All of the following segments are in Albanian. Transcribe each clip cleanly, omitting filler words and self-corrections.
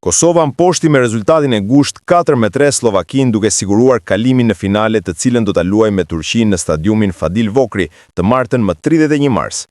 Kosova mposhti me rezultatin e ngushtë 4-3 Slovakin duke siguruar kalimin në finale të cilën do ta luajë me Turqinë në stadiumin Fadil Vokri të martën më 31 mars.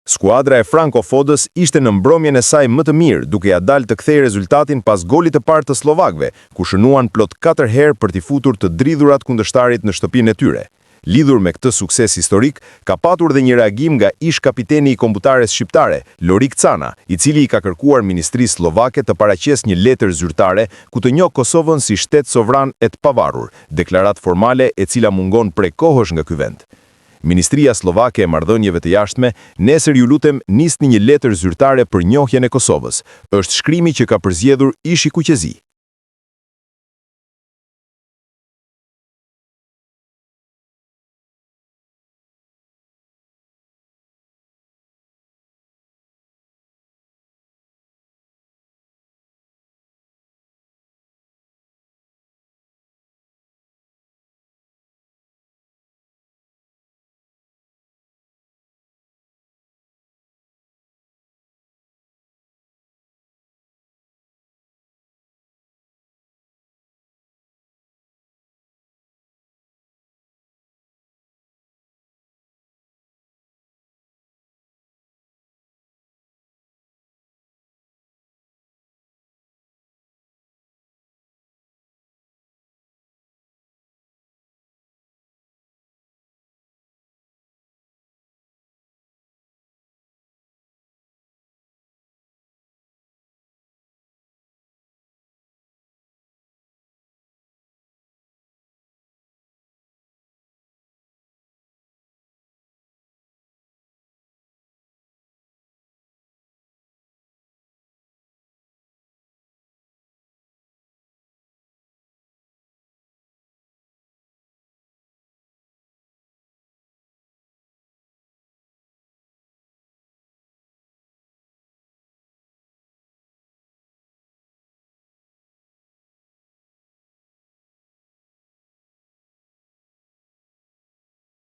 Skuadra e Franco Fodës ishte në mbrëmjen e saj më të mirë, duke ja dalë të kthejë rezultatin pas golit të parë të slovakëve, ku shënuan plot 4 herë për t'i futur të dridhurat kundërshtarit në shtëpinë e tyre. Lidhur me këtë sukses historik, ka patur dhe një reagim nga ish kapiteni i kombëtares shqiptare, Lorik Cana, i cili i ka kërkuar Ministrisë Slovake të paraqesë një letër zyrtare ku të njohë Kosovën si shtet sovran e të pavarur, deklaratë formale e cila mungon prej kohësh nga ky vend. Ministria Slovake e Marrëdhënieve të Jashtme, nesër ju lutem nisni një letër zyrtare për njohjen e Kosovës. Është shkrimi që ka përzgjedhur ishi Kuqezi.